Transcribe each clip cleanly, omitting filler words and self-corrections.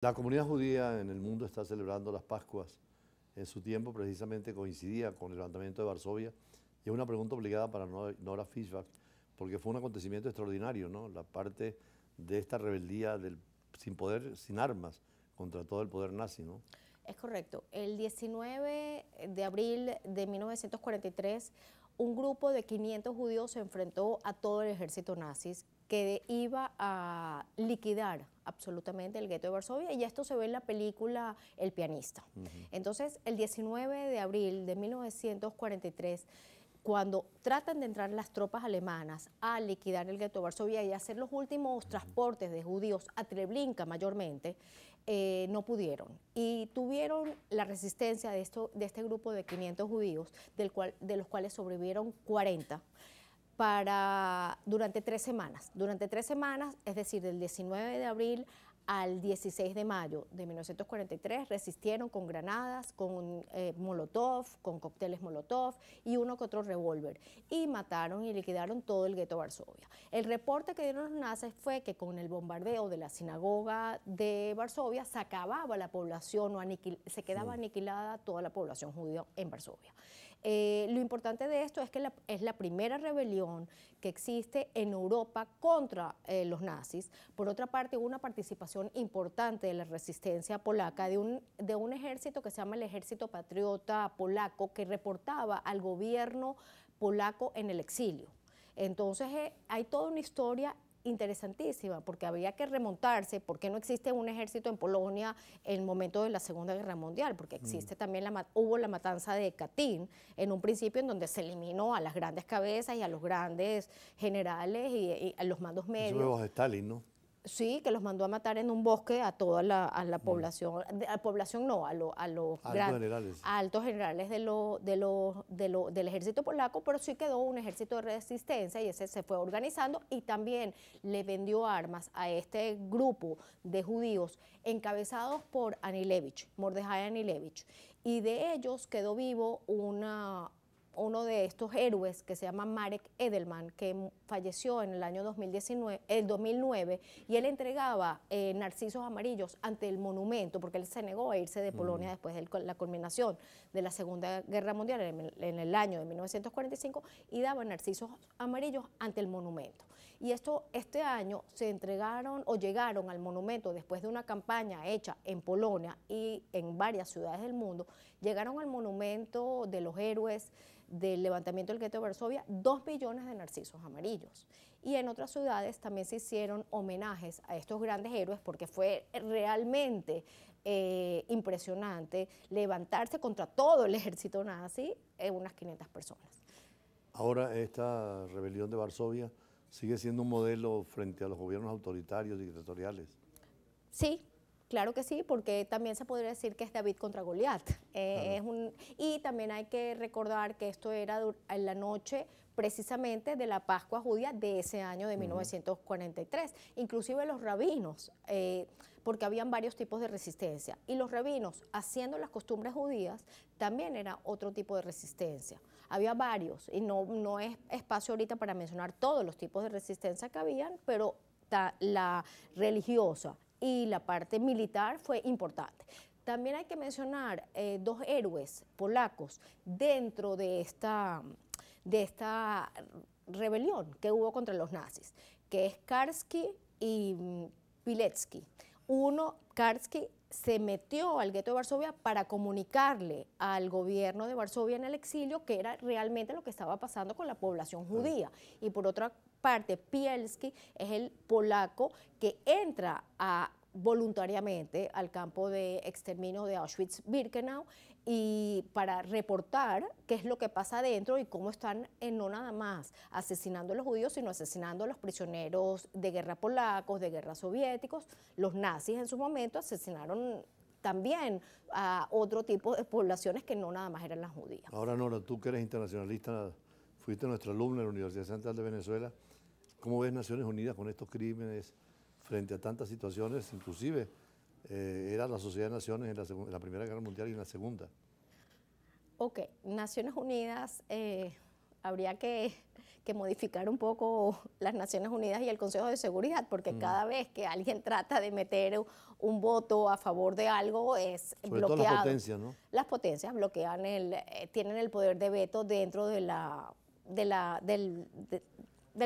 La comunidad judía en el mundo está celebrando las Pascuas. En su tiempo precisamente coincidía con el levantamiento de Varsovia y es una pregunta obligada para Nora Fischbach, porque fue un acontecimiento extraordinario, ¿no? La parte de esta rebeldía sin poder, sin armas, contra todo el poder nazi, ¿no? Es correcto. El 19 de abril de 1943, un grupo de 500 judíos se enfrentó a todo el ejército nazi que iba a liquidar absolutamente el gueto de Varsovia, y esto se ve en la película El pianista. Entonces, el 19 de abril de 1943, cuando tratan de entrar las tropas alemanas a liquidar el gueto de Varsovia y hacer los últimos transportes de judíos a Treblinka mayormente, no pudieron. Y tuvieron la resistencia de este grupo de 500 judíos, de los cuales sobrevivieron 40, durante 3 semanas. Durante 3 semanas, es decir, del 19 de abril al 16 de mayo de 1943, resistieron con granadas, con molotov, con cócteles molotov y uno que otro revólver, y mataron y liquidaron todo el gueto de Varsovia. El reporte que dieron los nazis fue que con el bombardeo de la sinagoga de Varsovia se acababa la población, se quedaba aniquilada toda la población judía en Varsovia. Lo importante de esto es que es la primera rebelión que existe en Europa contra los nazis. Por otra parte, hubo una participación importante de la resistencia polaca, de un ejército que se llama el Ejército Patriota Polaco, que reportaba al gobierno polaco en el exilio. Entonces hay toda una historia interesantísima, porque había que remontarse. ¿Por qué no existe un ejército en Polonia en el momento de la Segunda Guerra Mundial? Porque existe también, hubo la matanza de Katyn en un principio, en donde se eliminó a las grandes cabezas y a los grandes generales y a los mandos Eso medios. fue bajo Stalin, ¿no? Sí, que los mandó a matar en un bosque a toda la población, a población no, a los Altos generales. altos generales del ejército polaco, pero sí quedó un ejército de resistencia, y ese se fue organizando, y también le vendió armas a este grupo de judíos encabezados por Anilevich, Mordejai Anilevich, y de ellos quedó vivo uno de estos héroes que se llama Marek Edelman, que falleció en el año 2009, y él entregaba narcisos amarillos ante el monumento, porque él se negó a irse de Polonia después de la culminación de la Segunda Guerra Mundial en el año de 1945, y daba narcisos amarillos ante el monumento. Y este año se entregaron o llegaron al monumento, después de una campaña hecha en Polonia y en varias ciudades del mundo, llegaron al monumento de los héroes del levantamiento del gueto de Varsovia 2 millones de narcisos amarillos. Y en otras ciudades también se hicieron homenajes a estos grandes héroes, porque fue realmente impresionante levantarse contra todo el ejército nazi, unas 500 personas. Ahora esta rebelión de Varsovia sigue siendo un modelo frente a los gobiernos autoritarios y dictatoriales. Sí, claro que sí, porque también se podría decir que es David contra Goliat. Claro. Y también hay que recordar que esto era en la noche precisamente de la Pascua judía de ese año de 1943. Inclusive los rabinos, porque habían varios tipos de resistencia, y los rabinos, haciendo las costumbres judías, también era otro tipo de resistencia. Había varios, y no es espacio ahorita para mencionar todos los tipos de resistencia que habían, pero la religiosa y la parte militar fue importante. También hay que mencionar 2 héroes polacos dentro de esta rebelión que hubo contra los nazis, que es Karski y Pilecki. Karski se metió al gueto de Varsovia para comunicarle al gobierno de Varsovia en el exilio que era realmente lo que estaba pasando con la población judía. Y por otra parte, Pilecki es el polaco que entra voluntariamente al campo de exterminio de Auschwitz-Birkenau, y para reportar qué es lo que pasa adentro y cómo están no nada más asesinando a los judíos, sino asesinando a los prisioneros de guerra polacos, de guerra soviéticos. Los nazis en su momento asesinaron también a otro tipo de poblaciones que no nada más eran las judías. Ahora, Nora, tú que eres internacionalista, fuiste nuestra alumna en la Universidad Central de Venezuela. ¿Cómo ves Naciones Unidas con estos crímenes frente a tantas situaciones? Inclusive era la Sociedad de Naciones en la Primera Guerra Mundial y en la Segunda. Ok, Naciones Unidas habría que modificar un poco las Naciones Unidas y el Consejo de Seguridad, porque cada vez que alguien trata de meter un voto a favor de algo es Sobre bloqueado. todo las potencias, ¿no? Las potencias bloquean tienen el poder de veto dentro del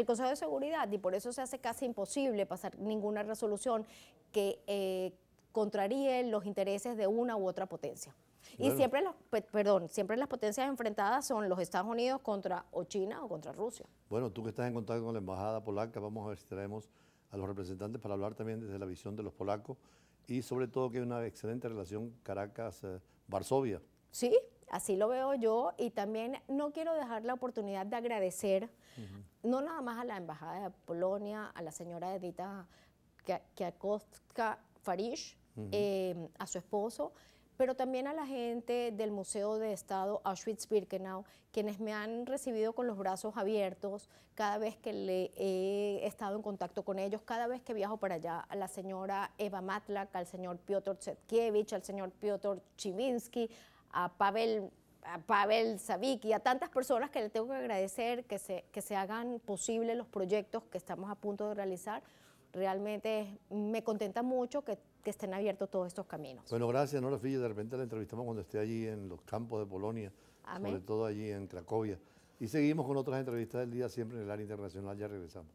Consejo de Seguridad, y por eso se hace casi imposible pasar ninguna resolución que contraríe los intereses de una u otra potencia. Y Bueno. siempre las potencias enfrentadas son los Estados Unidos contra o China o contra Rusia. Bueno, tú que estás en contacto con la embajada polaca, vamos a ver si traemos a los representantes para hablar también desde la visión de los polacos y sobre todo que hay una excelente relación Caracas-Varsovia. Sí, así lo veo yo, y también no quiero dejar la oportunidad de agradecer no nada más a la embajada de Polonia, a la señora Edita Kwiatkowska-Farish, a su esposo, pero también a la gente del Museo de Estado Auschwitz-Birkenau, quienes me han recibido con los brazos abiertos cada vez que he estado en contacto con ellos, cada vez que viajo para allá, a la señora Eva Matlak, al señor Piotr Zetkiewicz, al señor Piotr Chivinsky, a Pavel Savicki, a tantas personas que le tengo que agradecer que se hagan posible los proyectos que estamos a punto de realizar. Realmente me contenta mucho que estén abiertos todos estos caminos. Bueno, gracias, Nora Filla. De repente la entrevistamos cuando esté allí en los campos de Polonia, Amén. sobre todo allí en Cracovia. Y seguimos con otras entrevistas del día, siempre en el área internacional. Ya regresamos.